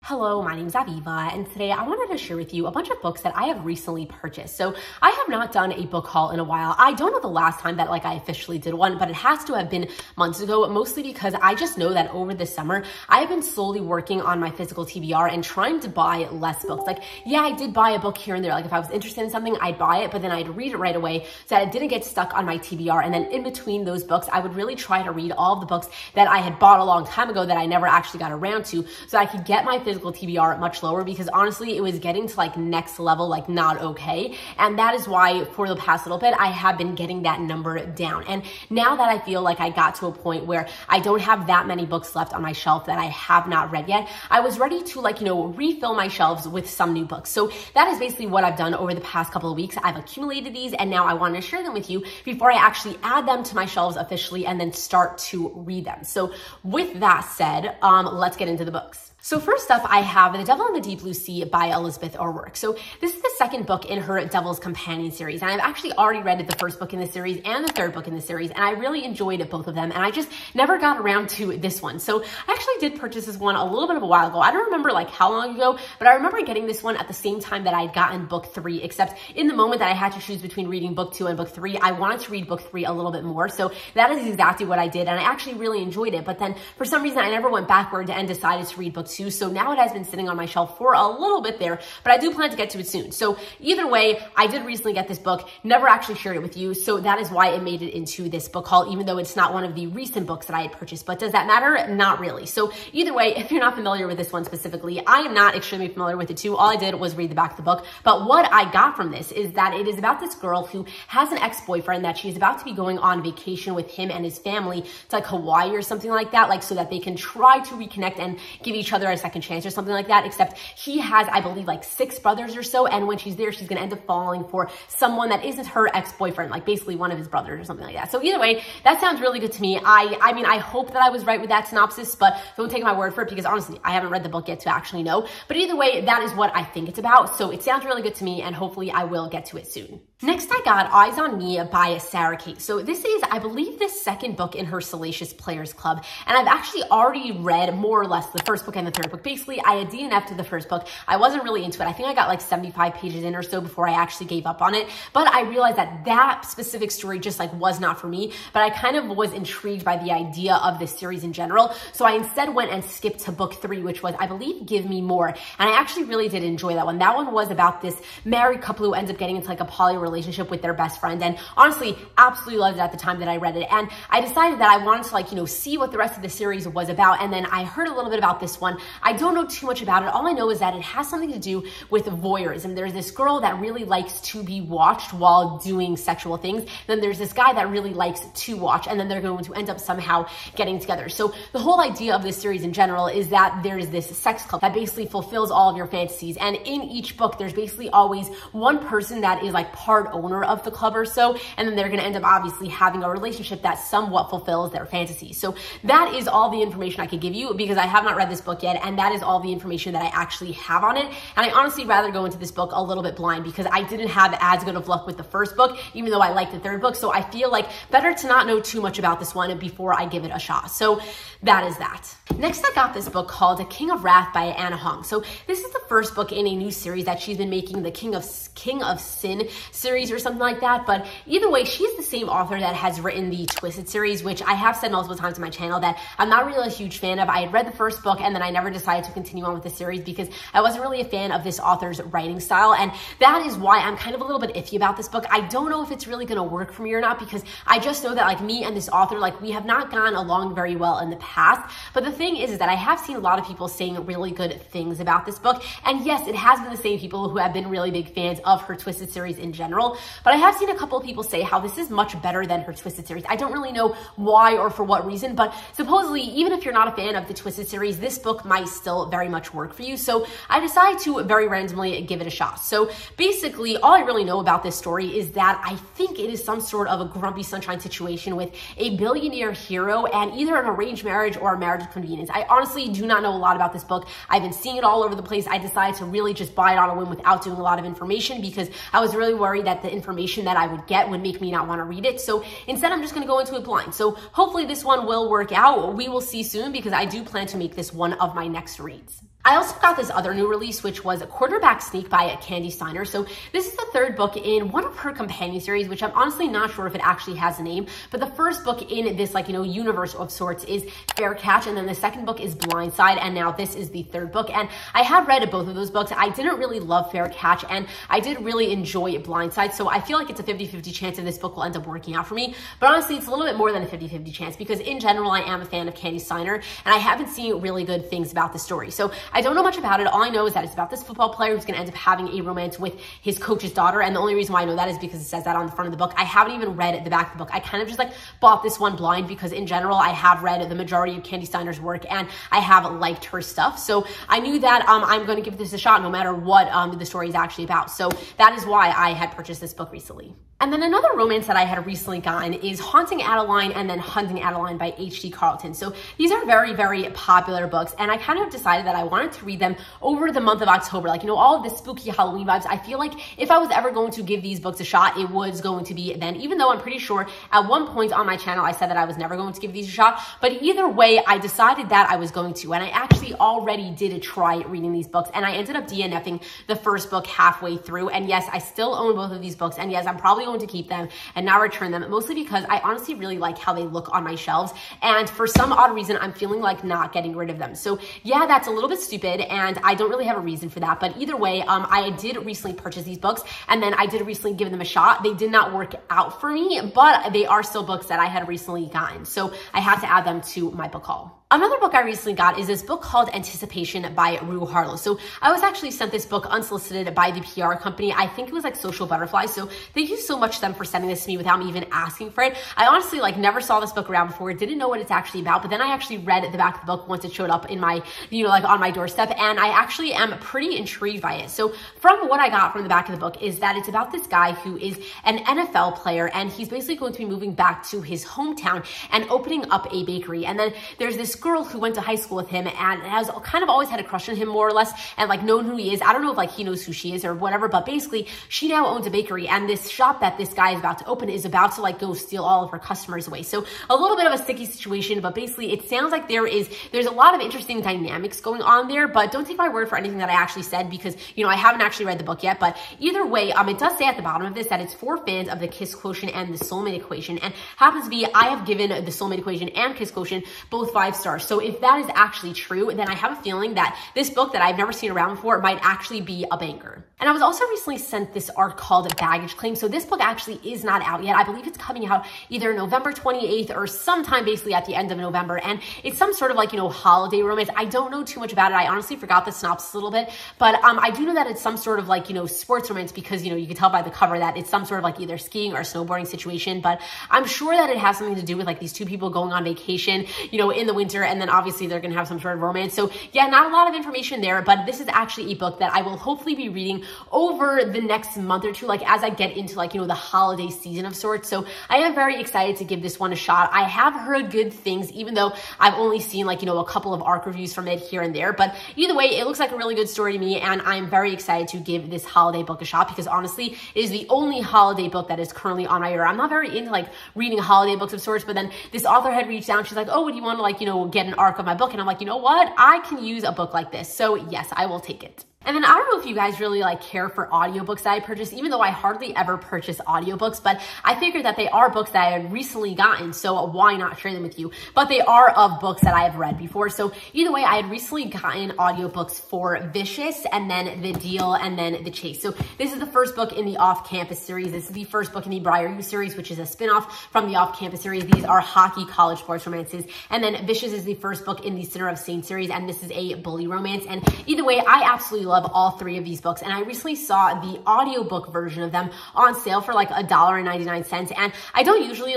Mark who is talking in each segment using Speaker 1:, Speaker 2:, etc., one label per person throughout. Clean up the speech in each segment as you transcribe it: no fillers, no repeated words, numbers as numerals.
Speaker 1: Hello, my name is Aviva, and today I wanted to share with you a bunch of books that I have recently purchased. So I have not done a book haul in a while. I don't know the last time that I officially did one, but it has to have been months ago, mostly because I just know that over the summer, I have been slowly working on my physical TBR and trying to buy less books. Yeah, I did buy a book here and there. If I was interested in something, I'd buy it, but then I'd read it right away so that it didn't get stuck on my TBR. And then in between those books, I would really try to read all of the books that I had bought a long time ago that I never actually got around to so I could get my physical TBR much lower, because honestly, it was getting to next level, not okay. And that is why for the past little bit, I have been getting that number down. And now that I feel like I got to a point where I don't have that many books left on my shelf that I have not read yet, I was ready to refill my shelves with some new books. So that is basically what I've done over the past couple of weeks. I've accumulated these and now I want to share them with you before I actually add them to my shelves officially and then start to read them. So with that said, let's get into the books. So first up, I have The Devil in the Deep Blue Sea by Elizabeth O'Rourke. So this is the second book in her Devil's Companion series. And I've actually already read the first book in the series and the third book in the series. And I really enjoyed both of them. And I just never got around to this one. So I actually did purchase this one a little bit of a while ago. I don't remember how long ago, but I remember getting this one at the same time that I'd gotten book 3, except in the moment that I had to choose between reading book 2 and book 3, I wanted to read book 3 a little bit more. So that is exactly what I did. And I actually really enjoyed it. But then for some reason, I never went backward and decided to read book 2. So now it has been sitting on my shelf for a little bit there, but I do plan to get to it soon. So either way, I did recently get this book, never actually shared it with you. So that is why it made it into this book haul, even though it's not one of the recent books that I had purchased. But does that matter? Not really. So either way, if you're not familiar with this one specifically, I am not extremely familiar with it too. All I did was read the back of the book. But what I got from this is that it is about this girl who has an ex-boyfriend that she is about to be going on vacation with him and his family to Hawaii or something like that, so that they can try to reconnect and give each other a second chance or something like that, except he has, I believe, 6 brothers or so, and when she's there, she's gonna end up falling for someone that isn't her ex-boyfriend, basically one of his brothers or something like that. So either way, that sounds really good to me. I mean, I hope that I was right with that synopsis, but don't take my word for it, because honestly, I haven't read the book yet to actually know. But either way, that is what I think it's about, so it sounds really good to me, and hopefully I will get to it soon. Next, I got Eyes on Me by Sarah Kate. So this is, I believe, the second book in her Salacious Players Club, and I've actually already read more or less the first book and the third book. Basically, I had DNF'd to the first book. I wasn't really into it. I think I got 75 pages in or so before I actually gave up on it, but I realized that that specific story just was not for me, but I kind of was intrigued by the idea of this series in general, so I instead went and skipped to book 3, which was, I believe, Give Me More, and I actually really did enjoy that one. That one was about this married couple who ends up getting into a poly relationship with their best friend, and honestly, absolutely loved it at the time that I read it, and I decided that I wanted to see what the rest of the series was about, and then I heard a little bit about this one. I don't know too much about it. All I know is that it has something to do with voyeurism. There's this girl that really likes to be watched while doing sexual things. Then there's this guy that really likes to watch, and then they're going to end up somehow getting together. So the whole idea of this series in general is that there's this sex club that basically fulfills all of your fantasies. And in each book, there's basically always one person that is part owner of the club or so, and then they're going to end up obviously having a relationship that somewhat fulfills their fantasies. So that is all the information I could give you, because I have not read this book yet, and that is all the information that I actually have on it. And I honestly rather go into this book a little bit blind, because I didn't have as good of luck with the first book, even though I liked the third book. So I feel better to not know too much about this one before I give it a shot. So that is that. Next, I got this book called King of Wrath by Anna Hong. So this is the first book in a new series that she's been making, the King of Sin series or something like that. But either way, she's the same author that has written the Twisted series, which I have said multiple times on my channel that I'm not really a huge fan of. I had read the first book and then I never decided to continue on with the series because I wasn't really a fan of this author's writing style. And that is why I'm kind of a little bit iffy about this book. I don't know if it's really going to work for me or not, because I just know that me and this author, we have not gone along very well in the past. But the thing is that I have seen a lot of people saying really good things about this book. And yes, it has been the same people who have been really big fans of her Twisted series in general. But I have seen a couple of people say how this is much better than her Twisted series. I don't really know why or for what reason, but supposedly, even if you're not a fan of the Twisted series, this book might still very much work for you. So I decided to very randomly give it a shot. So basically, all I really know about this story is that I think it is some sort of a Grumpy Sunshine situation with a billionaire hero and either an arranged marriage or a marriage of convenience. I honestly do not know a lot about this book. I've been seeing it all over the place. I decided to really just buy it on a whim without doing a lot of information because I was really worried that the information that I would get would make me not want to read it. So instead, I'm just going to go into it blind. So hopefully this one will work out. We will see soon because I do plan to make this one of my next reads. I also got this other new release, which was AQuarterback Sneak by Candy Steiner. So this is the third book in one of her companion series, which I'm honestly not sure if it actually has a name, but the first book in this universe of sorts is Fair Catch, and then the second book is Blindside, and now this is the third book. And I have read both of those books. I didn't really love Fair Catch, and I did really enjoy Blindside, so I feel like it's a 50-50 chance that this book will end up working out for me. But honestly, it's a little bit more than a 50-50 chance, because in general, I am a fan of Candy Steiner, and I haven't seen really good things about the story. So I don't know much about it. All I know is that it's about this football player who's going to end up having a romance with his coach's daughter. And the only reason why I know that is because it says that on the front of the book. I haven't even read the back of the book. I kind of just bought this one blind because in general, I have read the majority of Candy Steiner's work and I have liked her stuff. So I knew that I'm going to give this a shot no matter what the story is actually about. So that is why I had purchased this book recently. And then another romance that I had recently gotten is Haunting Adeline and then Hunting Adeline by H.D. Carlton. So these are very, very popular books, and I kind of decided that I wanted to read them over the month of October. All of the spooky Halloween vibes. I feel like if I was ever going to give these books a shot, it was going to be then, even though I'm pretty sure at one point on my channel, I said that I was never going to give these a shot. But either way, I decided that I was going to, and I actually already did try reading these books, and I ended up DNFing the first book halfway through. And yes, I still own both of these books, and yes, I'm probably going to keep them and not return them, mostly because I honestly really like how they look on my shelves, and for some odd reason I'm feeling like not getting rid of them. So yeah, that's a little bit stupid, and I don't really have a reason for that. But either way, I did recently purchase these books, and then I did recently give them a shot. They did not work out for me, but they are still books that I had recently gotten, so I had to add them to my book haul. Another book I recently got is this book called Anticipation by Rue Harlow. So I was actually sent this book unsolicited by the PR company. I think it was Social Butterfly. So thank you so much to them for sending this to me without me even asking for it. I honestly never saw this book around before, didn't know what it's actually about, but then I actually read the back of the book once it showed up in my, on my doorstep, and I actually am pretty intrigued by it. So from what I got from the back of the book is that it's about this guy who is an NFL player, and he's basically going to be moving back to his hometown and opening up a bakery. And then there's this girl who went to high school with him and has kind of always had a crush on him more or less, and known who he is. I don't know if he knows who she is or whatever, but basically she now owns a bakery, and this shop that this guy is about to open is about to go steal all of her customers away. So a little bit of a sticky situation, but basically it sounds like there's a lot of interesting dynamics going on there, but don't take my word for anything that I actually said because, I haven't actually read the book yet. But either way, it does say at the bottom of this that it's for fans of the Kiss Quotient and the Soulmate Equation, and happens to be I have given the Soulmate Equation and Kiss Quotient both 5 stars. So if that is actually true, then I have a feeling that this book that I've never seen around before might actually be a banger. And I was also recently sent this arc called Baggage Claim. So this book actually is not out yet. I believe it's coming out either November 28th or sometime basically at the end of November. And it's some sort of holiday romance. I don't know too much about it. I honestly forgot the synopsis a little bit, but I do know that it's some sort of sports romance because, you can tell by the cover that it's some sort of either skiing or snowboarding situation, but I'm sure that it has something to do with these two people going on vacation, in the winter, and then obviously they're going to have some sort of romance. So yeah, not a lot of information there, but this is actually a book that I will hopefully be reading over the next month or two, as I get into the holiday season of sorts. So I am very excited to give this one a shot. I have heard good things, even though I've only seen a couple of ARC reviews from it here and there, but either way, it looks like a really good story to me, and I'm very excited to give this holiday book a shot because honestly, it is the only holiday book that is currently on my radar. I'm not very into reading holiday books of sorts, but then this author had reached out, she's like, oh, would you want to get an arc of my book? And I'm like, you know what? I can use a book like this. So yes, I will take it. And then I don't know if you guys really care for audiobooks that I purchase, even though I hardly ever purchase audiobooks, but I figured that they are books that I had recently gotten, so why not share them with you? But they are of books that I have read before. So either way, I had recently gotten audiobooks for Vicious, and then The Deal, and then The Chase. So this is the first book in the Off-Campus series. This is the first book in the Briar U series, which is a spinoff from the Off-Campus series. These are hockey college sports romances. And then Vicious is the first book in the Center of Saints series, and this is a bully romance. And either way, I absolutely love all 3 of these books, and I recently saw the audiobook version of them on sale for $1.99, and I don't usually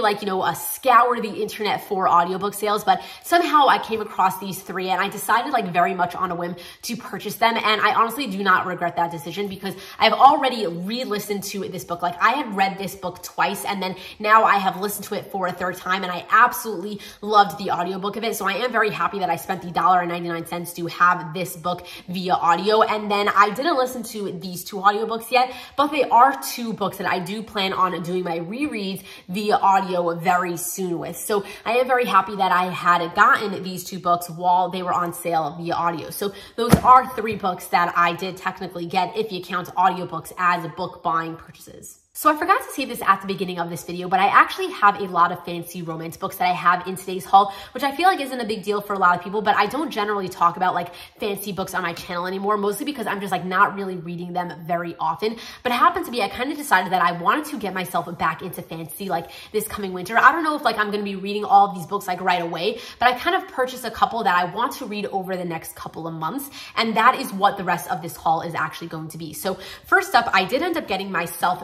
Speaker 1: scour the internet for audiobook sales, but somehow I came across these 3 and I decided very much on a whim to purchase them, and I honestly do not regret that decision because I've already re-listened to this book. I had read this book twice, and then now I have listened to it for a 3rd time, and I absolutely loved the audiobook of it, so I am very happy that I spent the $1.99 to have this book via audio. And And then I didn't listen to these 2 audiobooks yet, but they are 2 books that I do plan on doing my rereads via audio very soon with. So I am very happy that I had gotten these 2 books while they were on sale via audio. So those are 3 books that I did technically get if you count audiobooks as book buying purchases. So I forgot to say this at the beginning of this video, but I actually have a lot of fantasy romance books that I have in today's haul, which I feel like isn't a big deal for a lot of people, but I don't generally talk about like fantasy books on my channel anymore, mostly because I'm just like not really reading them very often. But it happened to be, I kind of decided that I wanted to get myself back into fantasy like this coming winter. I don't know if like I'm going to be reading all of these books like right away, but I kind of purchased a couple that I want to read over the next couple of months. And that is what the rest of this haul is actually going to be. So first up, I did end up getting myself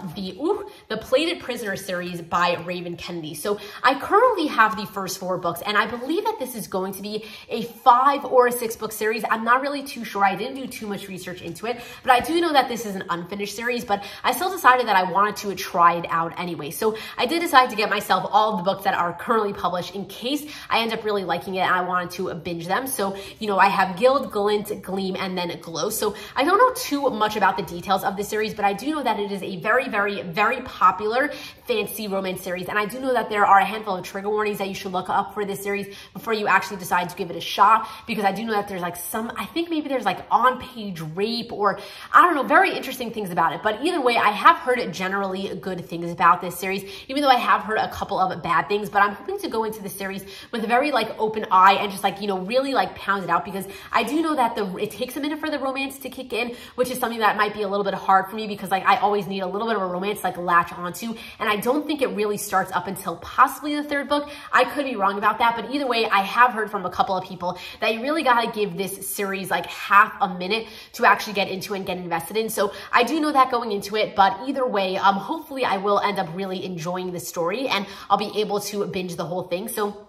Speaker 1: the Plated Prisoner series by Raven Kennedy. So I currently have the first 4 books, and I believe that this is going to be a 5 or a 6 book series. I'm not really too sure. I didn't do too much research into it, but I do know that this is an unfinished series, but I still decided that I wanted to try it out anyway. So I did decide to get myself all of the books that are currently published in case I end up really liking it and I wanted to binge them. So, you know, I have Gild, Glint, Gleam, and then Glow. So I don't know too much about the details of the series, but I do know that it is a very, very, very popular fantasy romance series. And I do know that there are a handful of trigger warnings that you should look up for this series before you actually decide to give it a shot, because I do know that there's like I think maybe there's like on-page rape or I don't know, very interesting things about it. But either way, I have heard generally good things about this series, even though I have heard a couple of bad things, but I'm hoping to go into the series with a very like open eye and just like, you know, really like pound it out, because I do know that it takes a minute for the romance to kick in, which is something that might be a little bit hard for me because like I always need a little bit of a romance like latch onto, and I don't think it really starts up until possibly the 3rd book. I could be wrong about that, but either way, I have heard from a couple of people that you really gotta give this series like half a minute to actually get into and get invested in. So I do know that going into it, but either way, hopefully I will end up really enjoying the story and I'll be able to binge the whole thing. So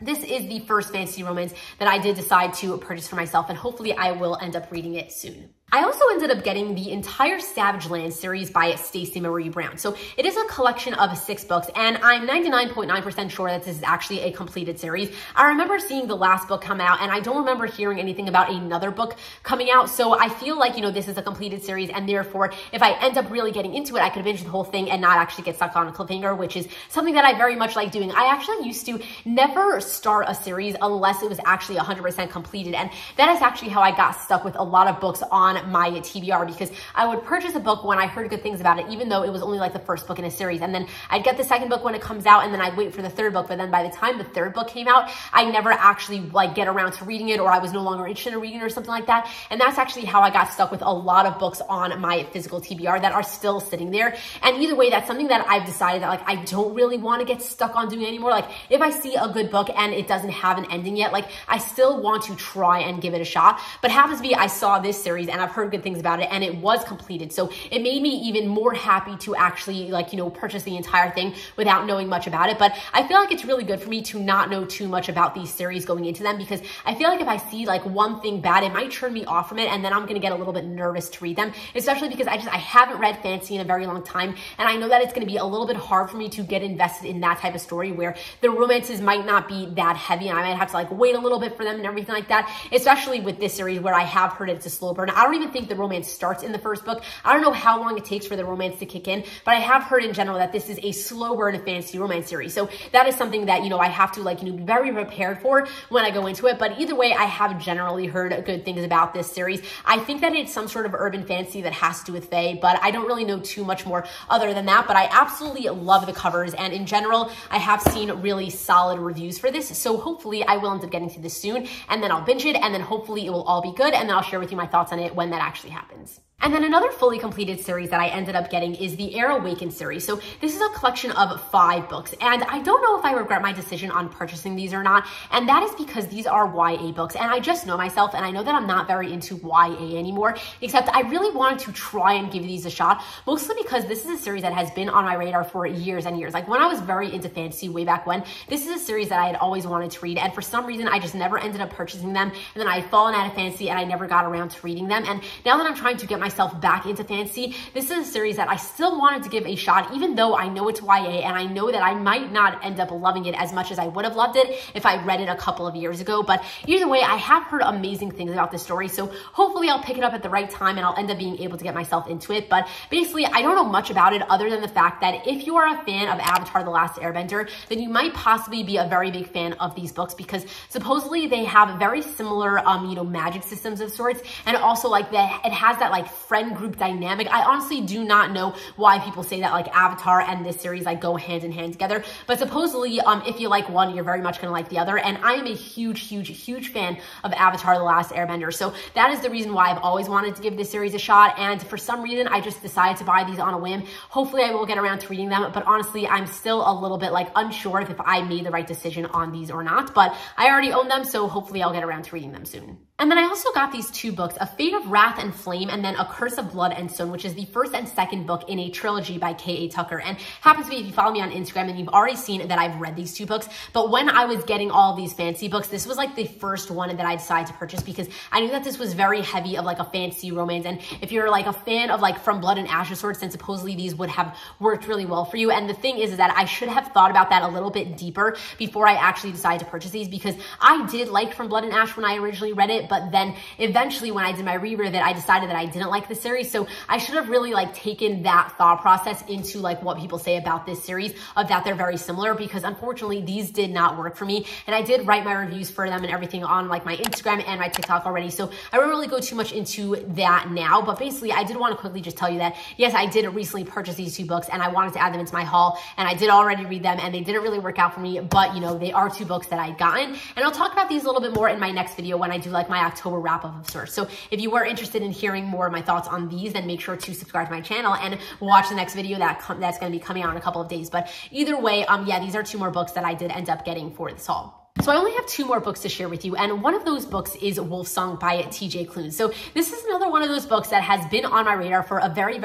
Speaker 1: this is the first fantasy romance that I did decide to purchase for myself, and hopefully I will end up reading it soon. I also ended up getting the entire Savage Land series by Stacey Marie Brown. So it is a collection of 6 books, and I'm 99.9% sure that this is actually a completed series. I remember seeing the last book come out, and I don't remember hearing anything about another book coming out. So I feel like, you know, this is a completed series, and therefore, if I end up really getting into it, I could binge the whole thing and not actually get stuck on a cliffhanger, which is something that I very much like doing. I actually used to never start a series unless it was actually 100% completed, and that is actually how I got stuck with a lot of books on my TBR, because I would purchase a book when I heard good things about it, even though it was only like the first book in a series, and then I'd get the 2nd book when it comes out, and then I'd wait for the 3rd book, but then by the time the 3rd book came out, I never actually like get around to reading it, or I was no longer interested in reading it or something like that. And that's actually how I got stuck with a lot of books on my physical TBR that are still sitting there. And either way, that's something that I've decided that like I don't really want to get stuck on doing anymore. Like if I see a good book and it doesn't have an ending yet, like I still want to try and give it a shot. But happens to be I saw this series and I've heard good things about it, and it was completed. So it made me even more happy to actually like, you know, purchase the entire thing without knowing much about it. But I feel like it's really good for me to not know too much about these series going into them, because I feel like if I see like one thing bad, it might turn me off from it, and then I'm going to get a little bit nervous to read them, especially because I haven't read fantasy in a very long time, and I know that it's going to be a little bit hard for me to get invested in that type of story where the romances might not be that heavy, and I might have to like wait a little bit for them and everything like that, especially with this series where I have heard it's a slow burn. I don't even think the romance starts in the 1st book. I don't know how long it takes for the romance to kick in, but I have heard in general that this is a slow burn fantasy romance series. So that is something that, you know, I have to like, you know, be very prepared for when I go into it. But either way, I have generally heard good things about this series. I think that it's some sort of urban fantasy that has to do with fae, but I don't really know too much more other than that. But I absolutely love the covers, and in general, I have seen really solid reviews for this. So hopefully I will end up getting to this soon, and then I'll binge it, and then hopefully it will all be good, and then I'll share with you my thoughts on it when that actually happens. And then another fully completed series that I ended up getting is the Heir Awakened series. So this is a collection of 5 books, and I don't know if I regret my decision on purchasing these or not, and that is because these are YA books, and I just know myself, and I know that I'm not very into YA anymore, except I really wanted to try and give these a shot, mostly because this is a series that has been on my radar for years and years. Like when I was very into fantasy way back when, this is a series that I had always wanted to read, and for some reason I just never ended up purchasing them, and then I had fallen out of fantasy and I never got around to reading them. And now that I'm trying to get myself back into fantasy, this is a series that I still wanted to give a shot, even though I know it's YA and I know that I might not end up loving it as much as I would have loved it if I read it a couple of years ago. But either way, I have heard amazing things about this story, so hopefully I'll pick it up at the right time and I'll end up being able to get myself into it. But basically, I don't know much about it other than the fact that if you are a fan of Avatar: The Last Airbender, then you might possibly be a very big fan of these books, because supposedly they have very similar, magic systems of sorts, and also like that it has that like friend group dynamic. I honestly do not know why people say that like Avatar and this series like go hand in hand together, but supposedly if you like one, you're very much gonna like the other. And I am a huge fan of Avatar: The Last Airbender, so that is the reason why I've always wanted to give this series a shot, and for some reason I just decided to buy these on a whim. Hopefully I will get around to reading them, but honestly I'm still a little bit like unsure if I made the right decision on these or not, but I already own them, so hopefully I'll get around to reading them soon. And then I also got these two books, A Fate of Wrath and Flame, and then A Curse of Blood and Stone, which is the first and second book in a trilogy by K.A. Tucker. And happens to be, if you follow me on Instagram, and you've already seen that I've read these two books, but when I was getting all of these fantasy books, this was like the first one that I decided to purchase, because I knew that this was very heavy of like a fantasy romance, and if you're like a fan of like From Blood and Ash of sorts, then supposedly these would have worked really well for you. And the thing is that I should have thought about that a little bit deeper before I actually decided to purchase these, because I did like From Blood and Ash when I originally read it, but then eventually when I did my reread of it, I decided that I didn't like the series. So I should have really like taken that thought process into like what people say about this series, of that they're very similar, because unfortunately these did not work for me. And I did write my reviews for them and everything on like my Instagram and my TikTok already, so I won't really go too much into that now. But basically I did want to quickly just tell you that yes, I did recently purchase these two books and I wanted to add them into my haul, and I did already read them and they didn't really work out for me, but they are two books that I'd gotten, and I'll talk about these a little bit more in my next video when I do like my October wrap up of sorts. So if you were interested in hearing more of my thoughts on these, then make sure to subscribe to my channel and watch the next video that's going to be coming out in a couple of days. But either way, yeah, these are two more books that I did end up getting for this haul. So I only have two more books to share with you, and one of those books is Wolfsong by T.J. Klune. So this is another one of those books that has been on my radar for a very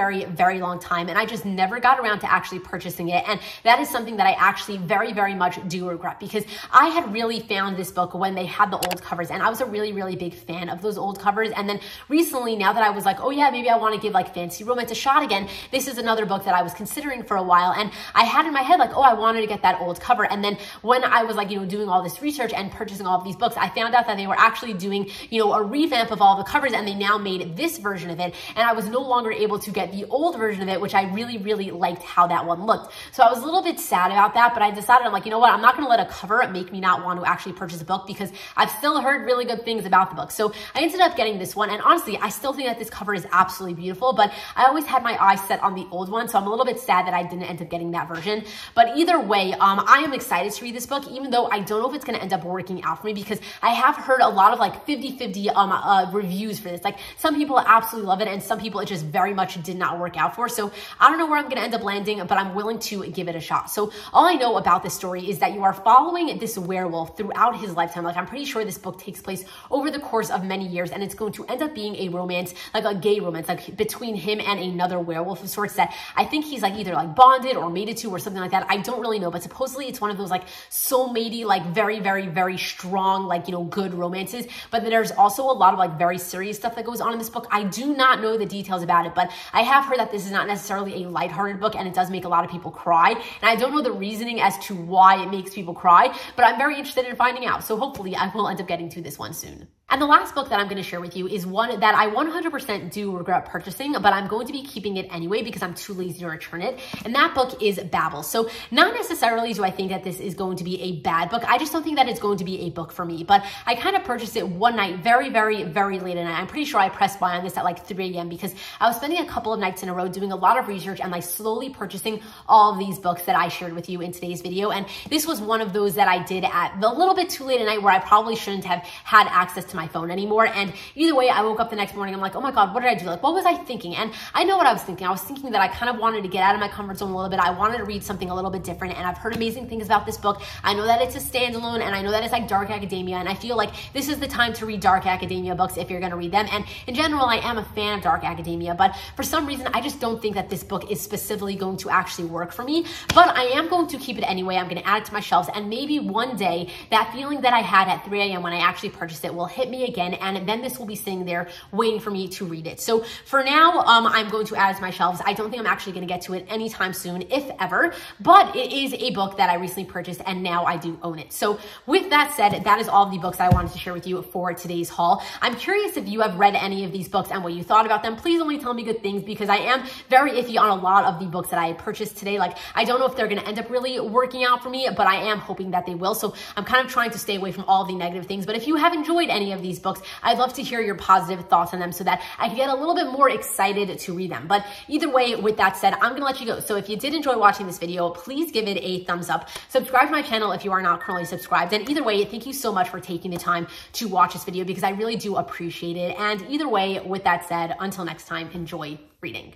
Speaker 1: long time, and I just never got around to actually purchasing it, and that is something that I actually very much do regret, because I had really found this book when they had the old covers, and I was a really big fan of those old covers. And then recently, now that I was like, oh yeah, maybe I want to give like fantasy romance a shot again, this is another book that I was considering for a while, and I had in my head like, oh, I wanted to get that old cover. And then when I was like, doing all this research and purchasing all of these books, I found out that they were actually doing, a revamp of all the covers, and they now made this version of it, and I was no longer able to get the old version of it, which I really liked how that one looked. So I was a little bit sad about that, but I decided, I'm like, you know what, I'm not going to let a cover make me not want to actually purchase a book, because I've still heard really good things about the book. So I ended up getting this one, and honestly, I still think that this cover is absolutely beautiful, but I always had my eyes set on the old one, so I'm a little bit sad that I didn't end up getting that version. But either way, I am excited to read this book, even though I don't know if it's going to end up working out for me, because I have heard a lot of like 50-50 reviews for this. Like some people absolutely love it, and some people it just very much did not work out for. So I don't know where I'm going to end up landing, but I'm willing to give it a shot. So all I know about this story is that you are following this werewolf throughout his lifetime. Like I'm pretty sure this book takes place over the course of many years, and it's going to end up being a romance, like a gay romance, like between him and another werewolf of sorts that I think he's like either like bonded or mated to or something like that. I don't really know, but supposedly it's one of those like soulmatey, like very strong, like, good romances. But there's also a lot of like very serious stuff that goes on in this book. I do not know the details about it, but I have heard that this is not necessarily a lighthearted book, and it does make a lot of people cry. And I don't know the reasoning as to why it makes people cry, but I'm very interested in finding out. So hopefully I will end up getting to this one soon. And the last book that I'm going to share with you is one that I 100% do regret purchasing, but I'm going to be keeping it anyway because I'm too lazy to return it. And that book is Babel. So not necessarily do I think that this is going to be a bad book. I just don't think that it's going to be a book for me. But I kind of purchased it one night, very late at night. I'm pretty sure I pressed buy on this at like 3 a.m. because I was spending a couple of nights in a row doing a lot of research and like slowly purchasing all of these books that I shared with you in today's video. And this was one of those that I did at a little bit too late at night where I probably shouldn't have had access to my phone anymore. And either way, I woke up the next morning, I'm like, oh my God, what did I do? Like, what was I thinking? And I know what I was thinking. I was thinking that I kind of wanted to get out of my comfort zone a little bit. I wanted to read something a little bit different. And I've heard amazing things about this book. I know that it's a standalone, and I know that it's like dark academia. And I feel like this is the time to read dark academia books if you're going to read them. And in general, I am a fan of dark academia, but for some reason, I just don't think that this book is specifically going to actually work for me. But I am going to keep it anyway. I'm going to add it to my shelves. And maybe one day that feeling that I had at 3 a.m. when I actually purchased it will hit me again, and then this will be sitting there waiting for me to read it. So for now, I'm going to add it to my shelves. I don't think I'm actually going to get to it anytime soon, if ever, but it is a book that I recently purchased and now I do own it. So with that said, that is all of the books I wanted to share with you for today's haul. I'm curious if you have read any of these books and what you thought about them. Please only tell me good things, because I am very iffy on a lot of the books that I purchased today. Like, I don't know if they're going to end up really working out for me, but I am hoping that they will. So I'm kind of trying to stay away from all the negative things. But if you have enjoyed any of these books, I'd love to hear your positive thoughts on them so that I can get a little bit more excited to read them. But either way, with that said, I'm going to let you go. So if you did enjoy watching this video, please give it a thumbs up. Subscribe to my channel if you are not currently subscribed. And either way, thank you so much for taking the time to watch this video, because I really do appreciate it. And either way, with that said, until next time, enjoy reading.